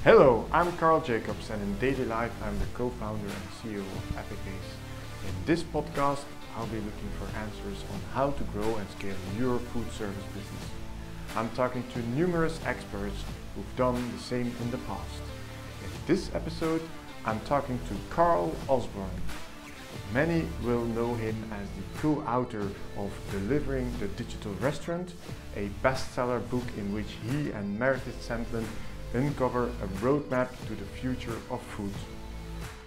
Hello, I'm Carl Jacobs, and in daily life I'm the co-founder and CEO of Apicbase. In this podcast, I'll be looking for answers on how to grow and scale your food service business. I'm talking to numerous experts who've done the same in the past. In this episode, I'm talking to Carl Orsbourn. Many will know him as the co-author of Delivering the Digital Restaurant, a bestseller book in which he and Meredith Sandlin uncover a roadmap to the future of food.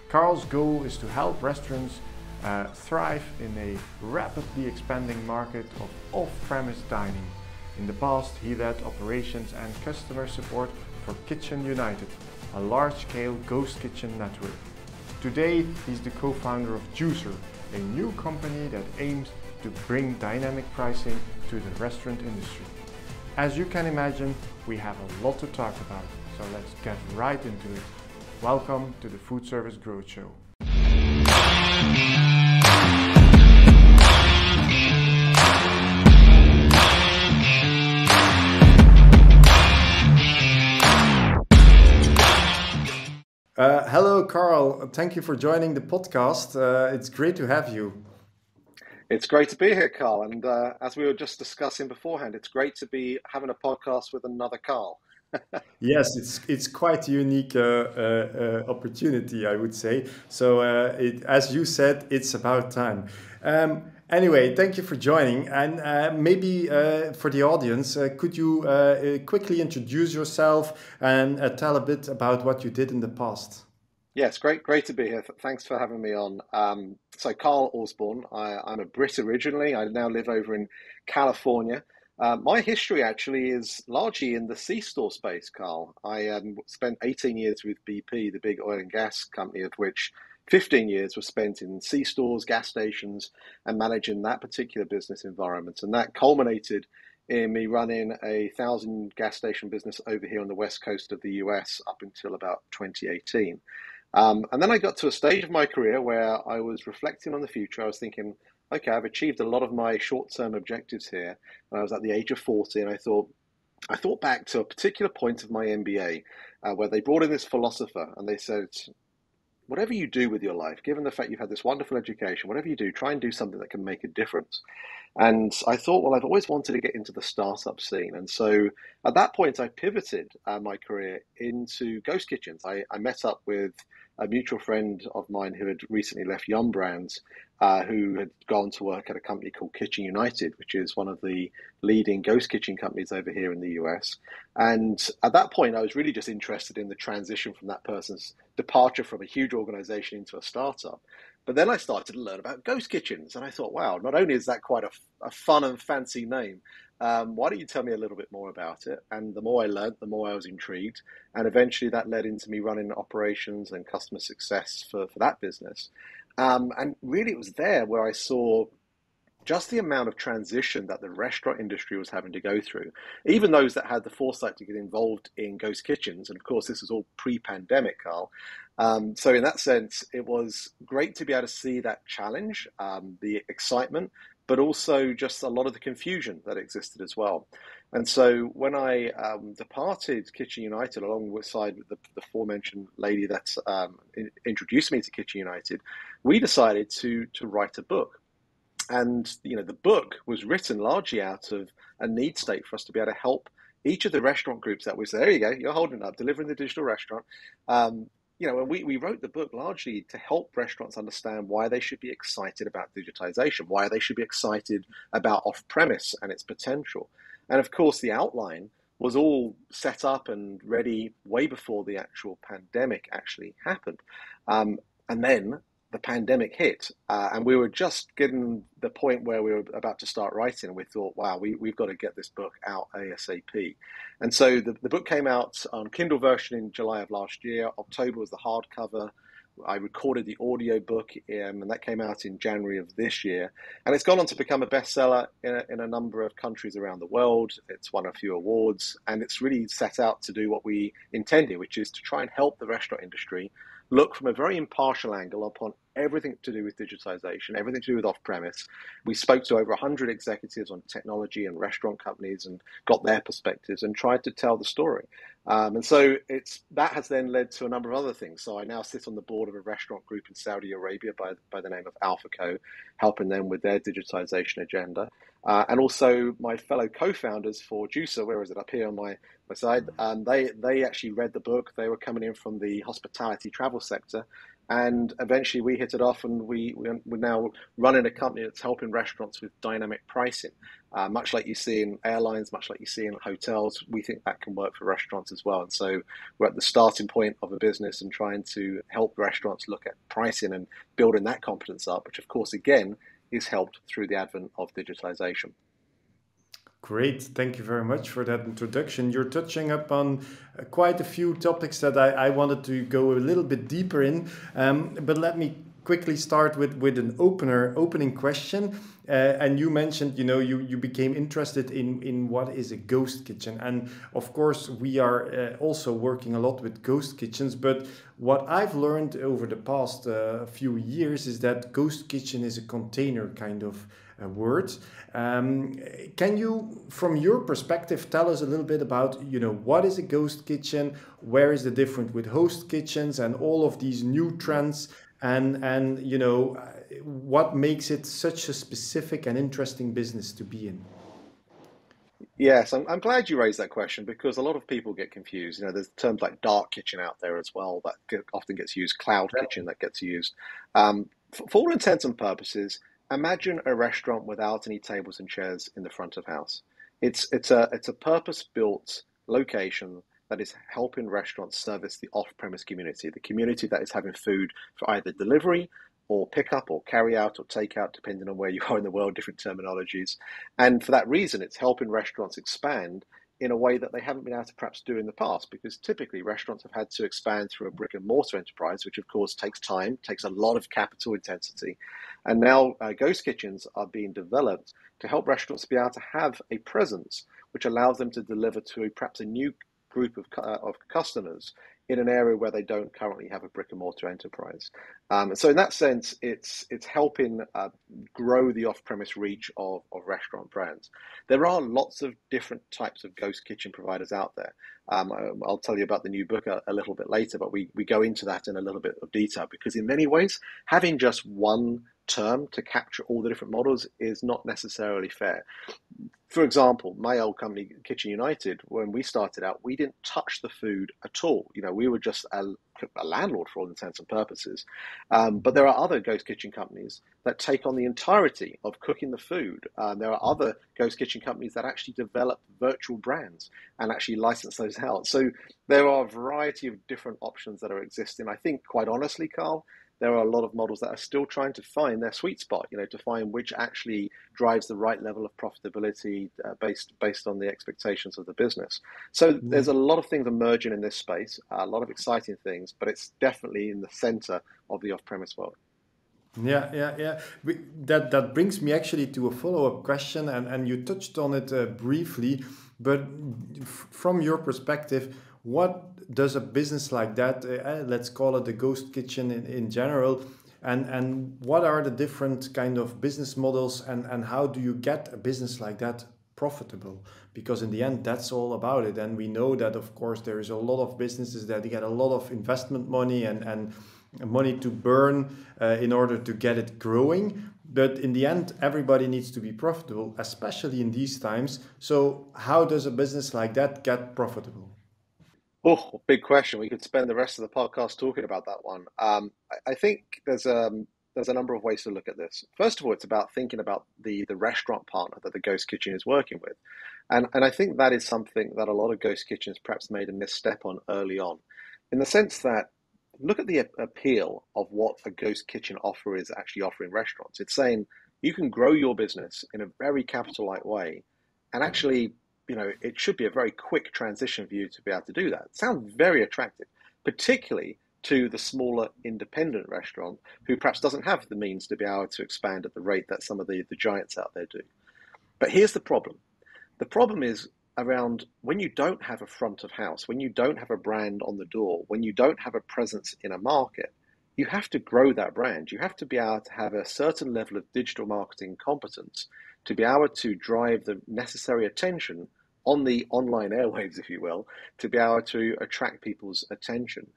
Carl's goal is to help restaurants thrive in a rapidly expanding market of off-premise dining. In the past, he led operations and customer support for Kitchen United, a large-scale ghost kitchen network. Today, he's the co-founder of Juicer, a new company that aims to bring dynamic pricing to the restaurant industry. As you can imagine, we have a lot to talk about, so let's get right into it. Welcome to the Food Service Growth Show. Hello, Carl. Thank you for joining the podcast. It's great to have you. It's great to be here, Carl. And as we were just discussing beforehand, it's great to be having a podcast with another Carl. Yes, it's quite a unique opportunity, I would say. So, as you said, it's about time. Anyway, thank you for joining. And maybe for the audience, could you quickly introduce yourself and tell a bit about what you did in the past? Yes, great to be here. Thanks for having me on. So Carl Orsbourn, I'm a Brit originally. I now live over in California. My history actually is largely in the C-store space, Carl. I spent 18 years with BP, the big oil and gas company, of which 15 years was spent in C-stores, gas stations, and managing that particular business environment. And that culminated in me running a 1,000 gas station business over here on the west coast of the US up until about 2018. And then I got to a stage of my career where I was reflecting on the future. I was thinking, okay, I've achieved a lot of my short-term objectives here. And I was at the age of 40, and I thought back to a particular point of my MBA where they brought in this philosopher, and they said, whatever you do with your life, given the fact you've had this wonderful education, whatever you do, try and do something that can make a difference. And I thought, well, I've always wanted to get into the startup scene. And so at that point, I pivoted my career into ghost kitchens. I met up with a mutual friend of mine who had recently left Yum Brands, who had gone to work at a company called Kitchen United, which is one of the leading ghost kitchen companies over here in the US. And at that point, I was really just interested in the transition from that person's departure from a huge organization into a startup. But then I started to learn about ghost kitchens, and I thought, wow, not only is that quite a fun and fancy name, why don't you tell me a little bit more about it? And the more I learned, the more I was intrigued. And eventually that led into me running operations and customer success for that business. And really it was there where I saw just the amount of transition that the restaurant industry was having to go through. Even those that had the foresight to get involved in ghost kitchens, and of course this was all pre-pandemic, Carl. So in that sense, it was great to be able to see that challenge, the excitement, but also just a lot of the confusion that existed as well. And so when I departed Kitchen United alongside the aforementioned lady that introduced me to Kitchen United, we decided to write a book. And the book was written largely out of a need state for us to be able to help each of the restaurant groups that was there. You go, you're holding it up, delivering the digital restaurant. And we wrote the book largely to help restaurants understand why they should be excited about digitization, why they should be excited about off-premise and its potential. And of course, the outline was all set up and ready way before the actual pandemic actually happened. And then the pandemic hit, and we were just getting the point where we were about to start writing, and we thought, wow, we've got to get this book out ASAP. And so the book came out on Kindle version in July of last year. October was the hardcover. I recorded the audio book, and that came out in January of this year. And it's gone on to become a bestseller in a number of countries around the world. It's won a few awards, and it's really set out to do what we intended, which is to try and help the restaurant industry look from a very impartial angle upon everything to do with digitization, everything to do with off-premise. We spoke to over 100 executives on technology and restaurant companies and got their perspectives and tried to tell the story. And so that has then led to a number of other things. So I now sit on the board of a restaurant group in Saudi Arabia by the name of AlphaCo, helping them with their digitization agenda. And also my fellow co-founders for Juicer, where is it, up here on my side, they actually read the book. They were coming in from the hospitality travel sector. And eventually we hit it off, and we're now running a company that's helping restaurants with dynamic pricing. Much like you see in airlines, much like you see in hotels, we think that can work for restaurants as well. And so we're at the starting point of a business and trying to help restaurants look at pricing and building that competence up, which of course, again, is helped through the advent of digitalization. Great, thank you very much for that introduction. You're touching upon quite a few topics that I wanted to go a little bit deeper in, but let me quickly start with an opening question. And you mentioned, you became interested in what is a ghost kitchen, and of course we are also working a lot with ghost kitchens. But what I've learned over the past few years is that ghost kitchen is a container kind of word. Can you, from your perspective, tell us a little bit about, what is a ghost kitchen? Where is the difference with host kitchens and all of these new trends? And what makes it such a specific and interesting business to be in? Yes, I'm glad you raised that question because a lot of people get confused. There's terms like dark kitchen out there as well that often gets used, cloud kitchen that gets used. For all intents and purposes, imagine a restaurant without any tables and chairs in the front of house. It's a purpose-built location that is helping restaurants service the off-premise community, the community that is having food for either delivery or pickup or carry out or take out, depending on where you are in the world, different terminologies. And for that reason, it's helping restaurants expand in a way that they haven't been able to perhaps do in the past, because typically restaurants have had to expand through a brick and mortar enterprise, which of course takes time, takes a lot of capital intensity. And now ghost kitchens are being developed to help restaurants be able to have a presence which allows them to deliver to perhaps a new group of customers in an area where they don't currently have a brick and mortar enterprise. So in that sense, it's helping grow the off-premise reach of restaurant brands. There are lots of different types of ghost kitchen providers out there. I'll tell you about the new book a little bit later, but we go into that in a little bit of detail because in many ways, having just one term to capture all the different models is not necessarily fair. For example, my old company, Kitchen United, when we started out, we didn't touch the food at all. We were just a landlord for all intents and purposes. But there are other ghost kitchen companies that take on the entirety of cooking the food. There are other ghost kitchen companies that actually develop virtual brands and actually license those out. So there are a variety of different options that are existing. I think, quite honestly, Carl, there are a lot of models that are still trying to find their sweet spot, to find which actually drives the right level of profitability based on the expectations of the business. So there's a lot of things emerging in this space, a lot of exciting things, but it's definitely in the center of the off-premise world. Yeah. That brings me actually to a follow-up question, and you touched on it briefly, but from your perspective, what does a business like that, let's call it the ghost kitchen in general, and what are the different kind of business models, and how do you get a business like that profitable? Because in the end, that's all about it. And we know that, of course, there is a lot of businesses that get a lot of investment money and money to burn in order to get it growing. But in the end, everybody needs to be profitable, especially in these times. So how does a business like that get profitable? Oh, big question. We could spend the rest of the podcast talking about that one. I think there's a number of ways to look at this. First of all, it's about thinking about the restaurant partner that the ghost kitchen is working with. And I think that is something that a lot of ghost kitchens perhaps made a misstep on early on, in the sense that look at the appeal of what a ghost kitchen offer is actually offering restaurants. It's saying you can grow your business in a very capital light way, and actually, it should be a very quick transition for you to be able to do that. It sounds very attractive, particularly to the smaller independent restaurant who perhaps doesn't have the means to be able to expand at the rate that some of the giants out there do. But here's the problem. The problem is around when you don't have a front of house, when you don't have a brand on the door, when you don't have a presence in a market, you have to grow that brand. You have to be able to have a certain level of digital marketing competence to be able to drive the necessary attention on the online airwaves, if you will, to be able to attract people's attention.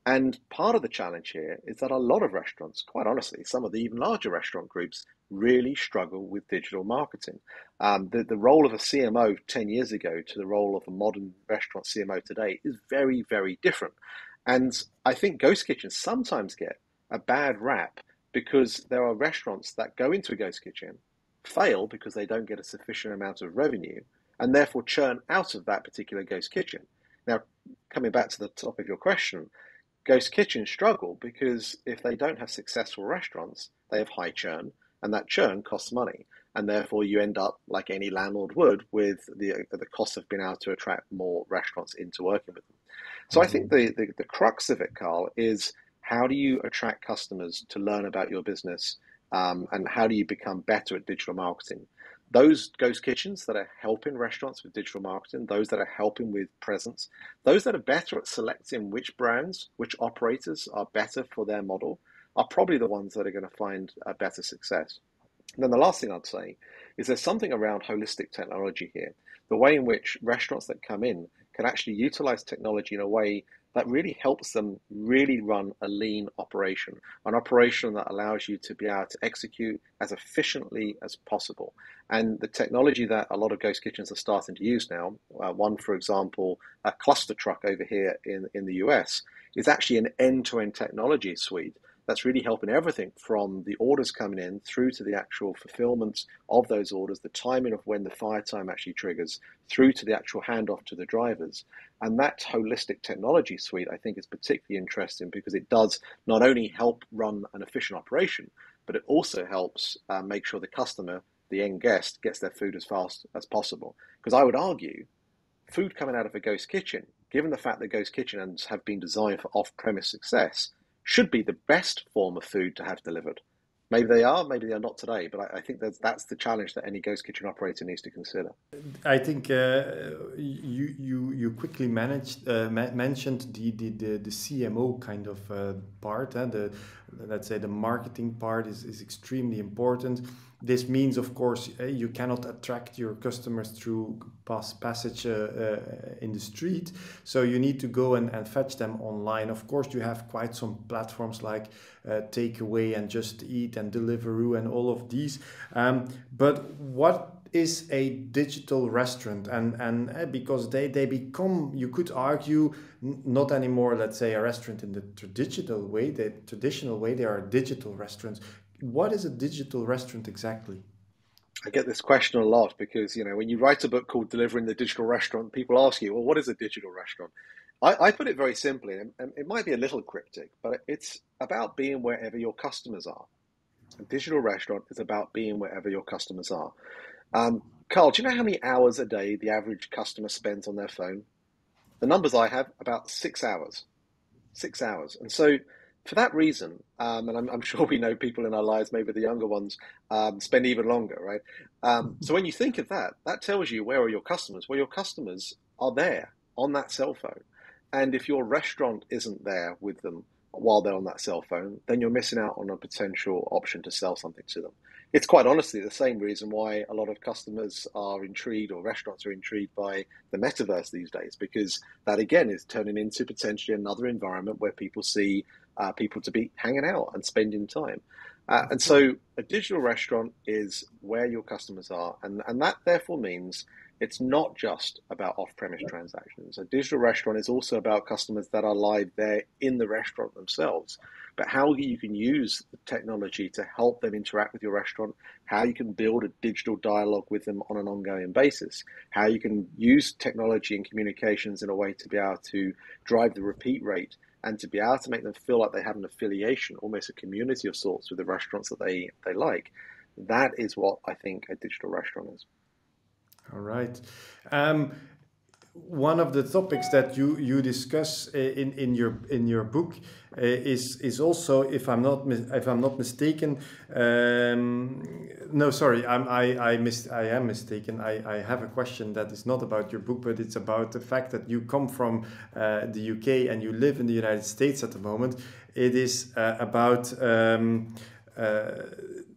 And part of the challenge here is that a lot of restaurants, quite honestly, some of the even larger restaurant groups really struggle with digital marketing. The role of a CMO 10 years ago to the role of a modern restaurant CMO today is very, very different. And I think ghost kitchens sometimes get a bad rap because there are restaurants that go into a ghost kitchen, fail because they don't get a sufficient amount of revenue, and therefore churn out of that particular ghost kitchen. Now, coming back to the top of your question, ghost kitchens struggle because if they don't have successful restaurants, they have high churn, and that churn costs money. And therefore, you end up, like any landlord would, with the cost of being able to attract more restaurants into working with them. So I think the crux of it, Carl, is how do you attract customers to learn about your business, and how do you become better at digital marketing? Those ghost kitchens that are helping restaurants with digital marketing, those that are helping with presence, those that are better at selecting which brands, which operators are better for their model, are probably the ones that are going to find a better success. And then the last thing I'd say is there's something around holistic technology here. The way in which restaurants that come in can actually utilize technology in a way that really helps them really run a lean operation, an operation that allows you to be able to execute as efficiently as possible. And the technology that a lot of ghost kitchens are starting to use now, one, for example, a cluster truck over here in the US, is actually an end-to-end technology suite that's really helping everything from the orders coming in through to the actual fulfillment of those orders, the timing of when the fire time actually triggers, through to the actual handoff to the drivers. And that holistic technology suite, I think, is particularly interesting because it does not only help run an efficient operation, but it also helps make sure the customer, the end guest, gets their food as fast as possible. Because I would argue, food coming out of a ghost kitchen, given the fact that ghost kitchens have been designed for off-premise success, should be the best form of food to have delivered. Maybe they are, maybe they are not today, but I think that's the challenge that any ghost kitchen operator needs to consider. I think you quickly mentioned the CMO kind of part. Let's say the marketing part is extremely important. This means, of course, you cannot attract your customers through passage in the street. So you need to go and fetch them online. Of course, you have quite some platforms like Takeaway and Just Eat and Deliveroo and all of these. But what is a digital restaurant? And because they become, you could argue, not anymore, let's say, a restaurant in the traditional way, they are digital restaurants. What is a digital restaurant exactly? I get this question a lot because, when you write a book called Delivering the Digital Restaurant, people ask you, well, what is a digital restaurant? I put it very simply, and it might be a little cryptic, but it's about being wherever your customers are. A digital restaurant is about being wherever your customers are. Carl, do you know how many hours a day the average customer spends on their phone? The numbers I have, about 6 hours. 6 hours. And so for that reason, and I'm sure we know people in our lives, maybe the younger ones, spend even longer, right? So when you think of that, that tells you where are your customers? Well, your customers are there on that cell phone. And if your restaurant isn't there with them while they're on that cell phone, then you're missing out on a potential option to sell something to them. It's quite honestly the same reason why a lot of customers are intrigued, or restaurants are intrigued, by the metaverse these days, because that again is turning into potentially another environment where people see people to be hanging out and spending time. And so a digital restaurant is where your customers are. And that therefore means it's not just about off-premise transactions. A digital restaurant is also about customers that are live there in the restaurant themselves. But how you can use the technology to help them interact with your restaurant, how you can build a digital dialogue with them on an ongoing basis, how you can use technology and communications in a way to be able to drive the repeat rate and to be able to make them feel like they have an affiliation, almost a community of sorts, with the restaurants that they like. That is what I think a digital restaurant is. All right. one of the topics that you discuss in your book is also, if I'm not mistaken, no, sorry, I am mistaken. I have a question that is not about your book, but it's about the fact that you come from the UK and you live in the United States at the moment. It is about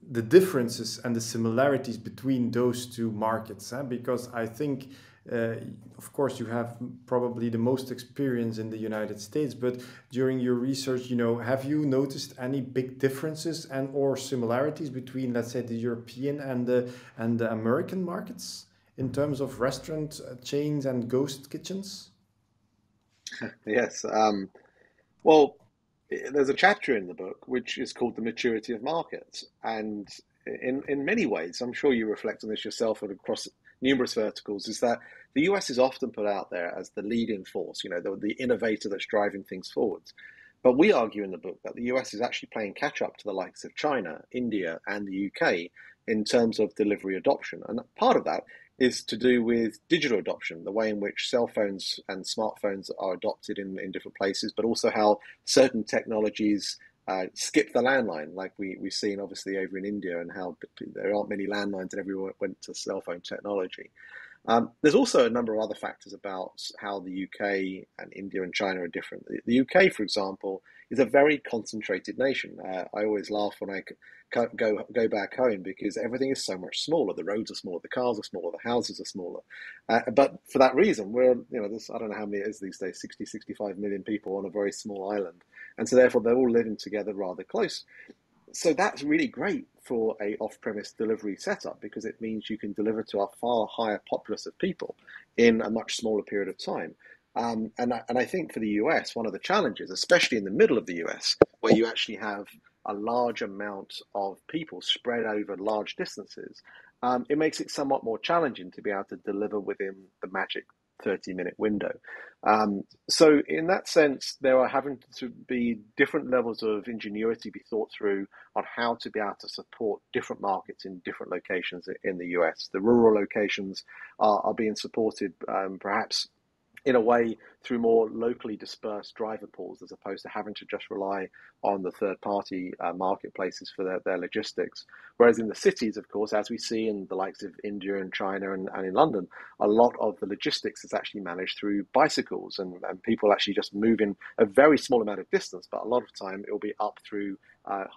the differences and the similarities between those two markets, because I think, of course, you have probably the most experience in the United States, but during your research, have you noticed any big differences and or similarities between, let's say, the European and the American markets in terms of restaurant chains and ghost kitchens? Yes. Well, there's a chapter in the book which is called The Maturity of Markets. And in many ways, I'm sure you reflect on this yourself and across numerous verticals, is that the US is often put out there as the leading force, the innovator that's driving things forwards. But we argue in the book that the US is actually playing catch up to the likes of China, India, and the UK in terms of delivery adoption. And part of that is to do with digital adoption, the way in which cell phones and smartphones are adopted in different places, but also how certain technologies skip the landline, like we've seen obviously over in India, and how there aren't many landlines and everyone went to cell phone technology. There's also a number of other factors about how the UK and India and China are different. The UK, for example, is a very concentrated nation. I always laugh when I go back home because everything is so much smaller. The roads are smaller, the cars are smaller, the houses are smaller. But for that reason, there's, I don't know how many it is these days, 60, 65 million people on a very small island. And so therefore they're all living together rather close. So that's really great for a off-premise delivery setup because it means you can deliver to a far higher populace of people in a much smaller period of time. And I think for the US, one of the challenges, especially in the middle of the US, where you actually have a large amount of people spread over large distances, it makes it somewhat more challenging to be able to deliver within the magic 30-minute window. So in that sense, there are having to be different levels of ingenuity be thought through on how to be able to support different markets in different locations in the US. The rural locations are being supported perhaps in a way through more locally dispersed driver pools as opposed to having to just rely on the third party marketplaces for their logistics. Whereas in the cities, of course, as we see in the likes of India and China and in London, a lot of the logistics is actually managed through bicycles and people actually just move in a very small amount of distance, but a lot of the time it will be up through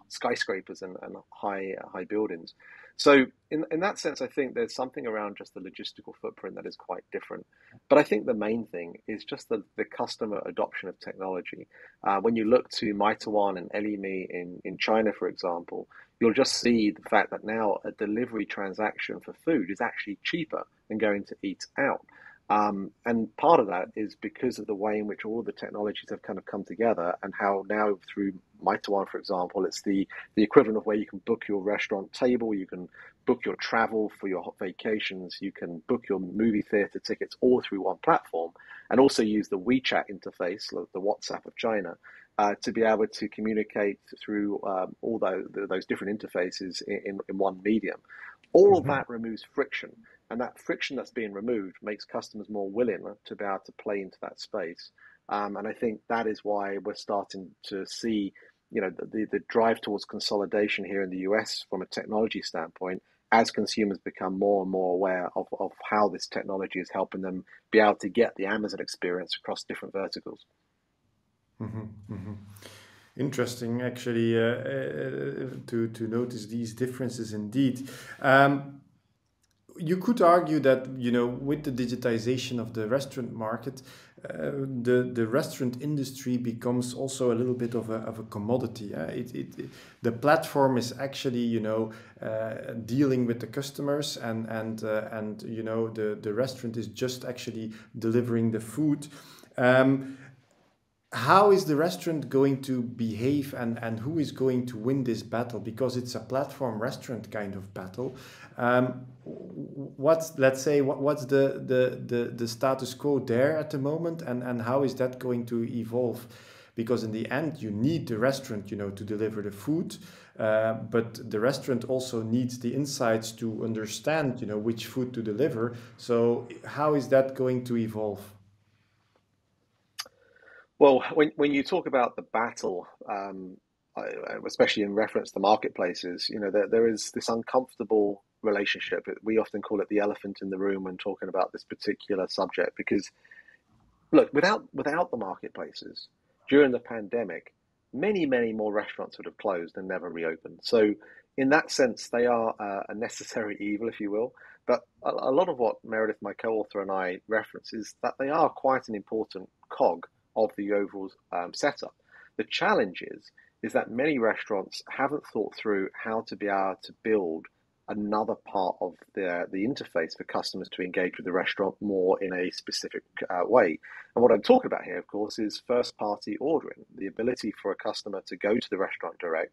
skyscrapers and high buildings. So in that sense, I think there's something around just the logistical footprint that is quite different. But I think the main thing is just the customer adoption of technology. When you look to Meituan and Elime in China, for example, you'll just see the fact that now a delivery transaction for food is actually cheaper than going to eat out. And part of that is because of the way in which all the technologies have kind of come together and how now through Meituan, for example, it's the equivalent of where you can book your restaurant table, you can book your travel for your vacations, you can book your movie theater tickets all through one platform, and also use the WeChat interface, the WhatsApp of China, to be able to communicate through all those different interfaces in one medium. All of that removes friction. And that friction that's being removed makes customers more willing to be able to play into that space. And I think that is why we're starting to see, the drive towards consolidation here in the US from a technology standpoint, as consumers become more and more aware of how this technology is helping them be able to get the Amazon experience across different verticals. Interesting, actually, to notice these differences indeed. You could argue that with the digitization of the restaurant market, the restaurant industry becomes also a little bit of a commodity. The platform is actually dealing with the customers, and the restaurant is just actually delivering the food. How is the restaurant going to behave, and who is going to win this battle? Because it's a platform restaurant kind of battle. What's the status quo there at the moment, and how is that going to evolve? because in the end you need the restaurant, to deliver the food, but the restaurant also needs the insights to understand, which food to deliver. So how is that going to evolve? Well, when you talk about the battle, especially in reference to marketplaces, there is this uncomfortable relationship. We often call it the elephant in the room when talking about this particular subject, because look, without the marketplaces during the pandemic, many more restaurants would have closed and never reopened. So, in that sense, they are a necessary evil, if you will. But a lot of what Meredith, my co-author, and I reference is that they are quite an important cog of the overall setup. The challenge is that many restaurants haven't thought through how to be able to build another part of the interface for customers to engage with the restaurant more in a specific way. And what I'm talking about here, of course, is first party ordering, the ability for a customer to go to the restaurant direct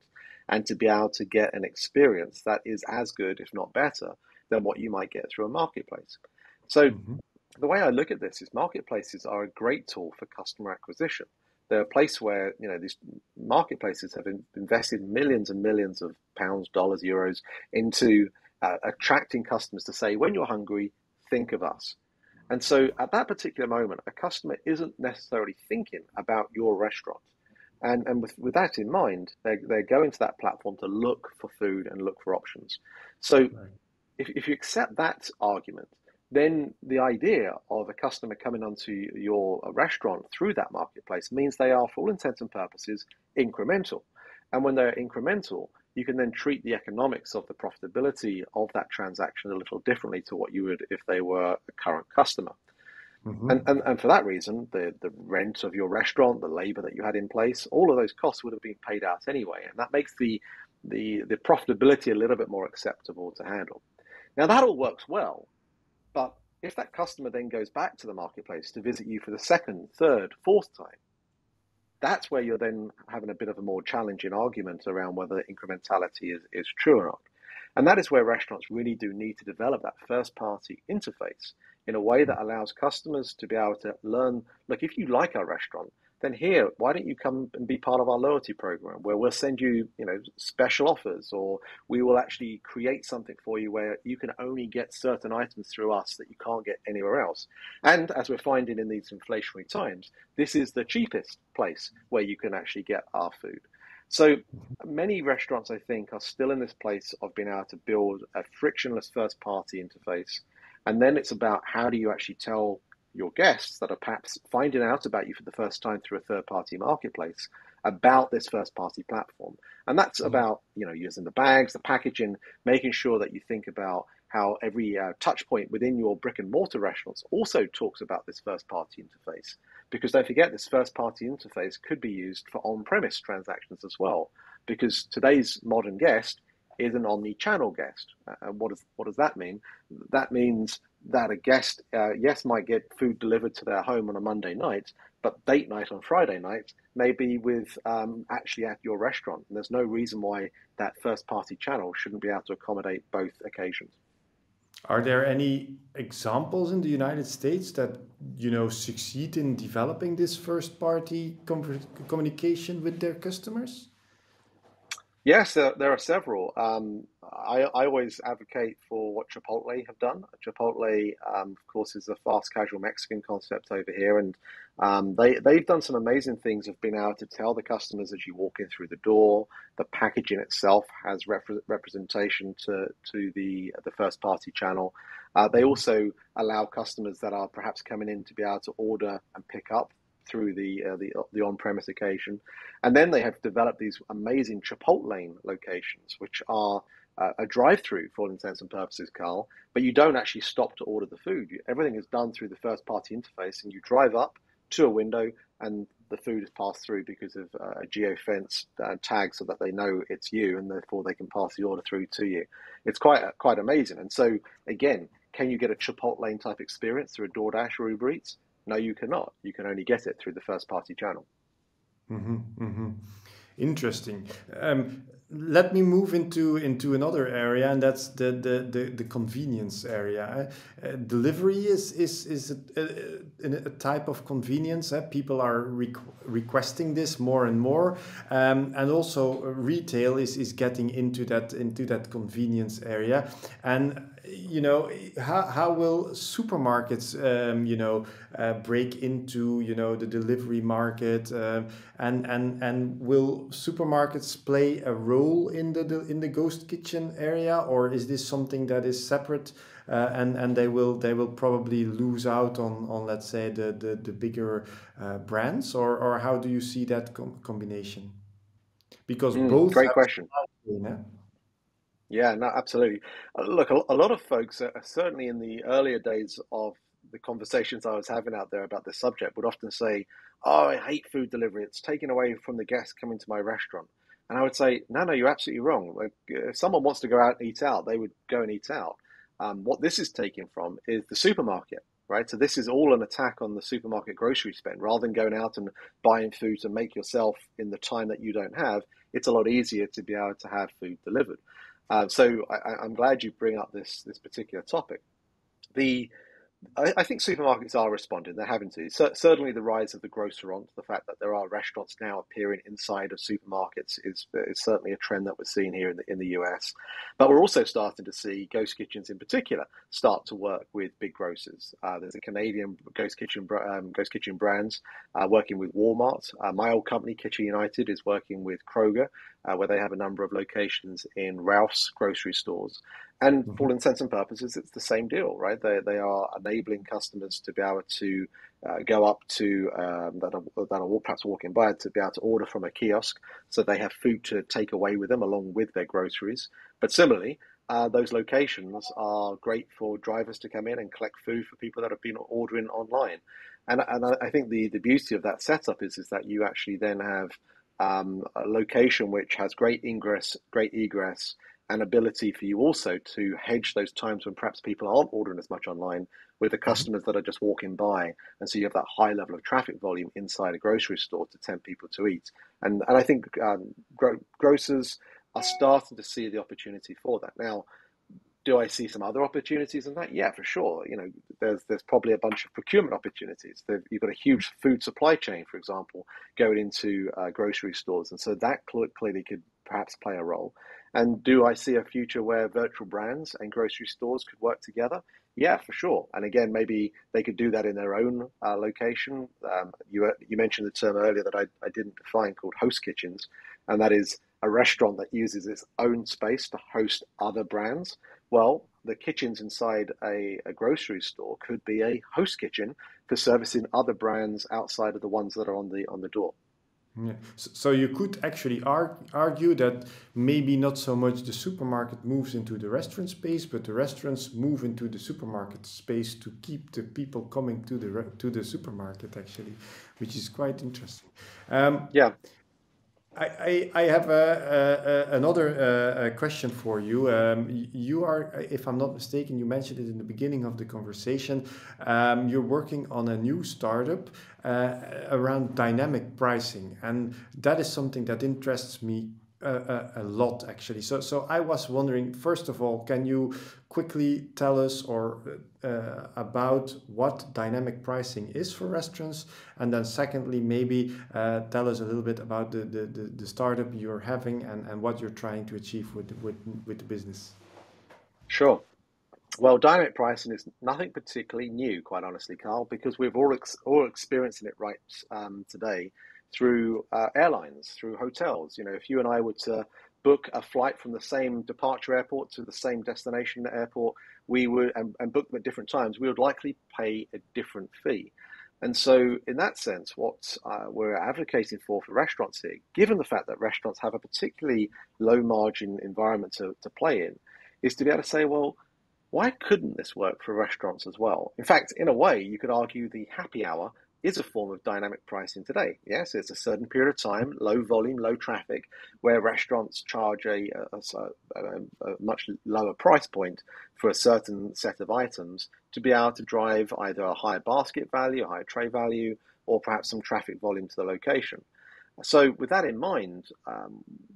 and to be able to get an experience that is as good, if not better, than what you might get through a marketplace. So Mhm. the way I look at this is marketplaces are a great tool for customer acquisition. They're a place where these marketplaces have invested millions and millions of pounds, dollars, euros into attracting customers to say, when you're hungry, think of us. And so at that particular moment, a customer isn't necessarily thinking about your restaurant. And with that in mind, they're going to that platform to look for food and look for options. So Right. if you accept that argument, then the idea of a customer coming onto your restaurant through that marketplace means they are, for all intents and purposes, incremental. And when they're incremental, you can then treat the economics of the profitability of that transaction a little differently to what you would if they were a current customer. Mhm. And for that reason, the rent of your restaurant, the labor that you had in place, all of those costs would have been paid out anyway. And that makes the profitability a little bit more acceptable to handle. Now, that all works well, but if that customer then goes back to the marketplace to visit you for the second, third, fourth time, that's where you're then having a bit of a more challenging argument around whether incrementality is true or not. And that is where restaurants really do need to develop that first party interface in a way that allows customers to be able to learn, look, if you like our restaurant, then here, why don't you come and be part of our loyalty program where we'll send you, special offers, or we will actually create something for you where you can only get certain items through us that you can't get anywhere else. And as we're finding in these inflationary times, this is the cheapest place where you can actually get our food. So many restaurants, I think, are still in this place of being able to build a frictionless first party interface. And then it's about how do you actually tell your guests that are perhaps finding out about you for the first time through a third party marketplace about this first party platform. And that's about, using the bags, the packaging, making sure that you think about how every touch point within your brick and mortar restaurants also talks about this first party interface. Because don't forget, this first party interface could be used for on premise transactions as well. Because today's modern guest is an omni-channel guest. And what does that mean? That means that a guest, yes, might get food delivered to their home on a Monday night, but date night on Friday night may be with actually at your restaurant. And there's no reason why that first party channel shouldn't be able to accommodate both occasions. Are there any examples in the United States that, succeed in developing this first party communication with their customers? Yes, there are several. I always advocate for what Chipotle have done. Chipotle, of course, is a fast casual Mexican concept over here, and they've done some amazing things of being able to tell the customers as you walk in through the door. The packaging itself has representation to the first party channel. They Mhm. also allow customers that are perhaps coming in to be able to order and pick up through the on-premise occasion. And then they have developed these amazing Chipotle locations, which are a drive-through for all intents and purposes, Carl, but you don't actually stop to order the food. Everything is done through the first-party interface, and you drive up to a window, and the food is passed through because of a geofence tag, so that they know it's you, and therefore they can pass the order through to you. It's quite amazing. And so, again, can you get a Chipotle type experience through a DoorDash or Uber Eats? No, you cannot. You can only get it through the first-party channel. Mhm, mhm. Interesting. Let me move into another area, and that's the convenience area. Delivery is a type of convenience. People are requesting this more and more, and also retail is getting into that convenience area. And how will supermarkets break into the delivery market, and will supermarkets play a role in the ghost kitchen area, or is this something that is separate, and they will probably lose out on let's say the bigger brands, or how do you see that combination? Because both Great have question. yeah? Yeah, no, absolutely. Look, a lot of folks, certainly in the earlier days of the conversations I was having out there about this subject, would often say, "Oh, I hate food delivery. It's taken away from the guests coming to my restaurant." And I would say, "No, no, you're absolutely wrong. Like, if someone wants to go out and eat out, they would go and eat out. What this is taken from is the supermarket, right? So this is all an attack on the supermarket grocery spend. Rather than going out and buying food to make yourself in the time that you don't have, it's a lot easier to be able to have food delivered." I'm glad you bring up this particular topic. The I think supermarkets are responding. They're having to. Certainly, the rise of the grocerant, the fact that there are restaurants now appearing inside of supermarkets, is certainly a trend that we're seeing here in the US. But we're also starting to see ghost kitchens in particular start to work with big grocers. There's a Canadian ghost kitchen brands working with Walmart. My old company, Kitchen United, is working with Kroger, where they have a number of locations in Ralph's grocery stores. And for all Mhm. intents and purposes, it's the same deal, right? They are enabling customers to be able to go up to that are perhaps walking by to be able to order from a kiosk, so they have food to take away with them along with their groceries. But similarly, those locations are great for drivers to come in and collect food for people that have been ordering online. And I think the beauty of that setup is that you actually then have a location which has great ingress, great egress, and ability for you also to hedge those times when perhaps people aren't ordering as much online with the Mhm. customers that are just walking by. And so you have that high level of traffic volume inside a grocery store to tempt people to eat. And I think grocers are starting to see the opportunity for that. Now, do I see some other opportunities in that? Yeah, for sure. There's probably a bunch of procurement opportunities. You've got a huge food supply chain, for example, going into grocery stores, and so that clearly could perhaps play a role. And do I see a future where virtual brands and grocery stores could work together? Yeah, for sure. And again, maybe they could do that in their own location. You mentioned the term earlier that I didn't define, called host kitchens, and that is a restaurant that uses its own space to host other brands. Well, the kitchens inside a grocery store could be a host kitchen for servicing other brands outside of the ones that are on the door. Yeah. So you could actually argue that maybe not so much the supermarket moves into the restaurant space, but the restaurants move into the supermarket space to keep the people coming to the supermarket actually, which is quite interesting. Um, Yeah, I have another question for you. You are, if I'm not mistaken, you mentioned it in the beginning of the conversation. You're working on a new startup around dynamic pricing, and that is something that interests me a lot, actually. So I was wondering, first of all, can you quickly tell us about what dynamic pricing is for restaurants? And then secondly, maybe tell us a little bit about the startup you're having, and what you're trying to achieve with the business. sure. Well, dynamic pricing is nothing particularly new, quite honestly, Carl, because we've all experiencing it right today through airlines, through hotels. If you and I were to book a flight from the same departure airport to the same destination airport, we would and book them at different times, we would likely pay a different fee. And so, in that sense, what we're advocating for restaurants here, given the fact that restaurants have a particularly low margin environment to play in, is to be able to say, well, why couldn't this work for restaurants as well? In fact, in a way, you could argue the happy hour is a form of dynamic pricing today. Yes, it's a certain period of time, low volume, low traffic, where restaurants charge a much lower price point for a certain set of items to be able to drive either a higher basket value, a higher tray value, or perhaps some traffic volume to the location. So with that in mind,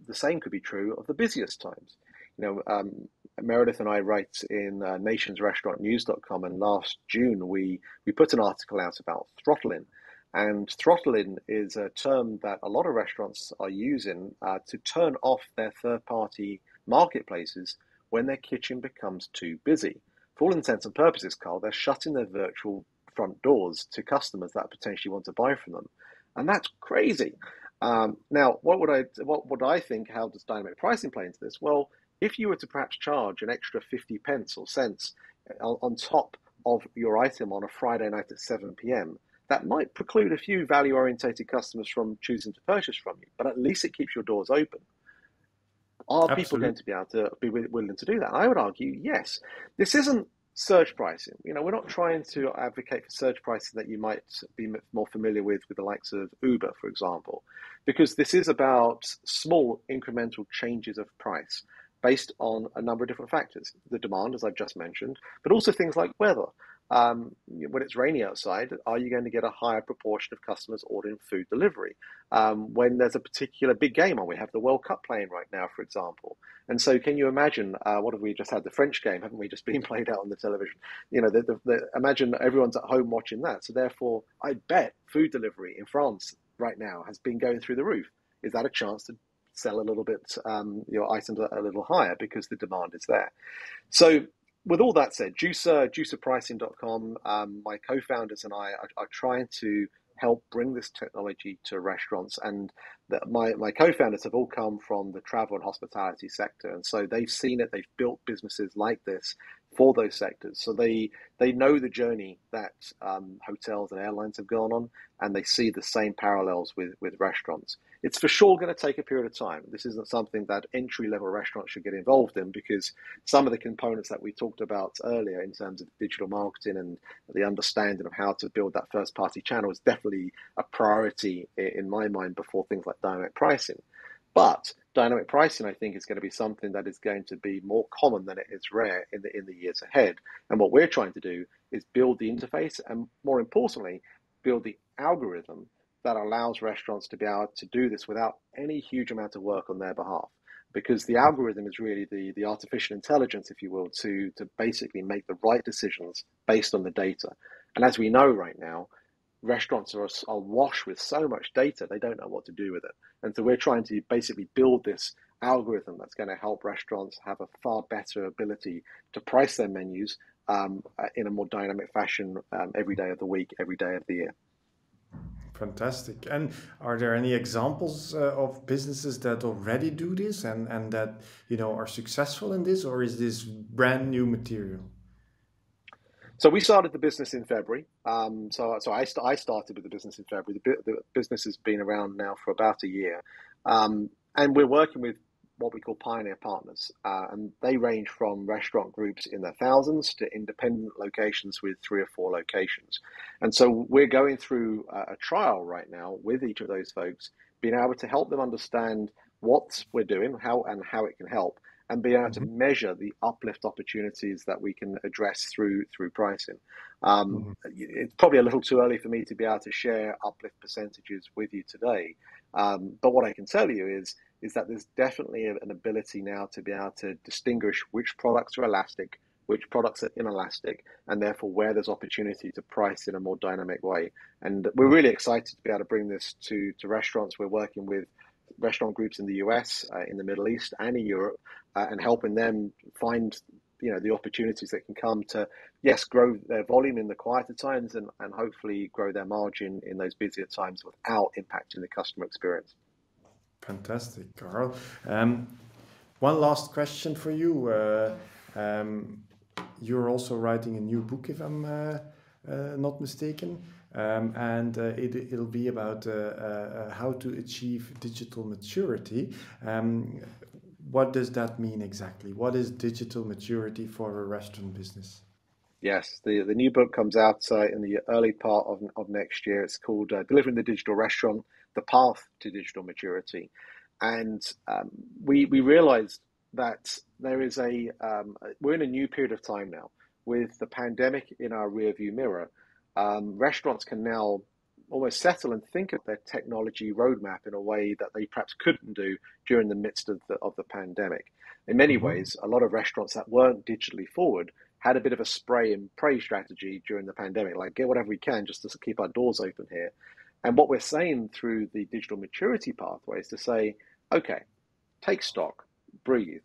the same could be true of the busiest times. Meredith and I write in nationsrestaurantnews.com, and last June we put an article out about throttling. And throttling is a term that a lot of restaurants are using to turn off their third-party marketplaces when their kitchen becomes too busy. For all intents and purposes, Carl, they're shutting their virtual front doors to customers that potentially want to buy from them, and that's crazy. Now, what would I think? How does dynamic pricing play into this? Well, if you were to perhaps charge an extra 50 pence or cents on top of your item on a Friday night at 7 p.m., that might preclude a few value-orientated customers from choosing to purchase from you, but at least it keeps your doors open. Are people going to be able to be willing to do that? I would argue yes. This isn't surge pricing. We're not trying to advocate for surge pricing that you might be more familiar with the likes of Uber, for example, because this is about small incremental changes of price based on a number of different factors. The demand, as I've just mentioned, but also things like weather. When it's rainy outside, are you going to get a higher proportion of customers ordering food delivery? When there's a particular big game on, we have the World Cup playing right now, for example. And so can you imagine, what have we just had? The French game, haven't we, just been played out on the television? Imagine everyone's at home watching that. So therefore, I bet food delivery in France right now has been going through the roof. Is that a chance to sell a little bit, your items a little higher because the demand is there? So with all that said, juicerpricing.com, my co-founders and I are trying to help bring this technology to restaurants, and my co-founders have all come from the travel and hospitality sector, and so they've seen it. They've built businesses like this for those sectors, so they know the journey that hotels and airlines have gone on, and they see the same parallels with restaurants. It's for sure going to take a period of time. This isn't something that entry-level restaurants should get involved in, because some of the components that we talked about earlier in terms of digital marketing and the understanding of how to build that first-party channel is definitely a priority in my mind before things like dynamic pricing. But dynamic pricing, I think, is going to be something that is going to be more common than it is rare in the years ahead. And what we're trying to do is build the interface, and more importantly, build the algorithm that allows restaurants to be able to do this without any huge amount of work on their behalf. Because the algorithm is really the artificial intelligence, if you will, to basically make the right decisions based on the data. And as we know right now, restaurants are awash with so much data, they don't know what to do with it. And so we're trying to basically build this algorithm that's going to help restaurants have a far better ability to price their menus in a more dynamic fashion every day of the week, every day of the year. Fantastic. And are there any examples of businesses that already do this and that are successful in this, or is this brand new material? So we started the business in February. So I started with the business in February. The business has been around now for about a year, and we're working with what we call pioneer partners, and they range from restaurant groups in their thousands to independent locations with 3 or 4 locations. And so we're going through a trial right now with each of those folks, being able to help them understand what we're doing, how it can help, and being able to measure the uplift opportunities that we can address through pricing. It's probably a little too early for me to be able to share uplift percentages with you today, but what I can tell you is that there's definitely an ability now to be able to distinguish which products are elastic, which products are inelastic, and therefore where there's opportunity to price in a more dynamic way. And we're really excited to be able to bring this to restaurants. We're working with restaurant groups in the US, in the Middle East, and in Europe, and helping them find the opportunities that can come to, yes, grow their volume in the quieter times and hopefully grow their margin in those busier times without impacting the customer experience. Fantastic, Carl. One last question for you. You're also writing a new book, if I'm not mistaken, and it'll be about how to achieve digital maturity. What does that mean exactly? What is digital maturity for a restaurant business? Yes, the new book comes out in the early part of next year. It's called Delivering the Digital Restaurant, The Path to Digital Maturity. And we realized that there is we're in a new period of time now. With the pandemic in our rearview mirror, restaurants can now almost settle and think of their technology roadmap in a way that they perhaps couldn't do during the midst of the pandemic. In many ways, a lot of restaurants that weren't digitally forward had a bit of a spray and pray strategy during the pandemic, like get whatever we can just to keep our doors open here. And what we're saying through the digital maturity pathway is to say, okay, take stock, breathe.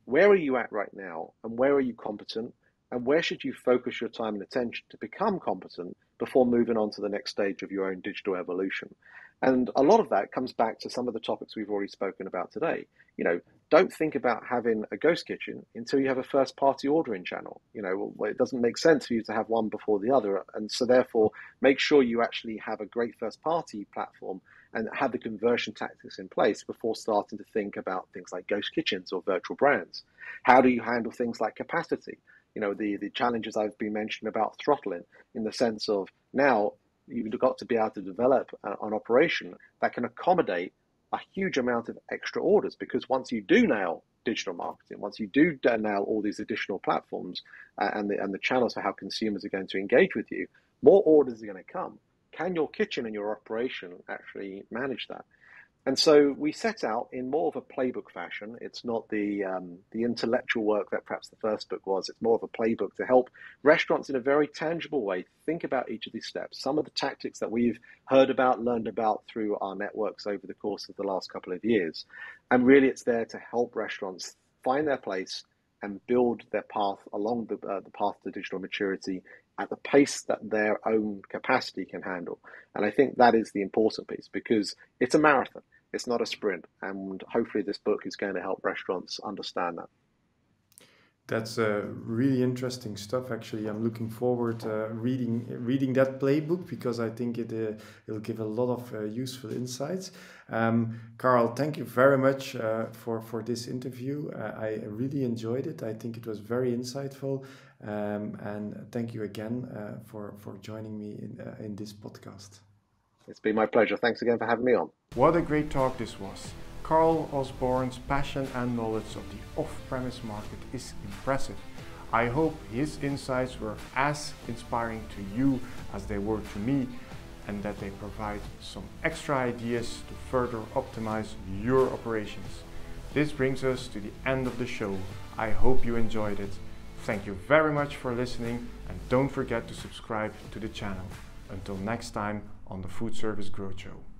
Where are you at right now? And where are you competent? And where should you focus your time and attention to become competent before moving on to the next stage of your own digital evolution? And a lot of that comes back to some of the topics we've already spoken about today. Don't think about having a ghost kitchen until you have a first party ordering channel. It doesn't make sense for you to have one before the other. And so therefore, make sure you actually have a great first party platform and have the conversion tactics in place before starting to think about things like ghost kitchens or virtual brands. How do you handle things like capacity? The challenges I've been mentioning about throttling, in the sense of now you've got to be able to develop an operation that can accommodate a huge amount of extra orders, because once you do nail digital marketing, once you do nail all these additional platforms and the channels for how consumers are going to engage with you, more orders are going to come. Can your kitchen and your operation actually manage that? And so we set out in more of a playbook fashion. It's not the intellectual work that perhaps the first book was. It's more of a playbook to help restaurants in a very tangible way think about each of these steps. Some of the tactics that we've heard about, learned about through our networks over the course of the last couple of years. And really it's there to help restaurants find their place and build their path along the path to digital maturity at the pace that their own capacity can handle. And I think that is the important piece, because it's a marathon. It's not a sprint, and hopefully this book is going to help restaurants understand that. That's really interesting stuff. Actually, I'm looking forward to reading that playbook, because I think it'll give a lot of useful insights. Carl, thank you very much for this interview. I really enjoyed it. I think it was very insightful, and thank you again for joining me in this podcast. It's been my pleasure. Thanks again for having me on. What a great talk this was. Carl Orsbourn's passion and knowledge of the off-premise market is impressive. I hope his insights were as inspiring to you as they were to me, and that they provide some extra ideas to further optimize your operations. This brings us to the end of the show. I hope you enjoyed it. Thank you very much for listening, and don't forget to subscribe to the channel. Until next time on the Food Service Growth Show.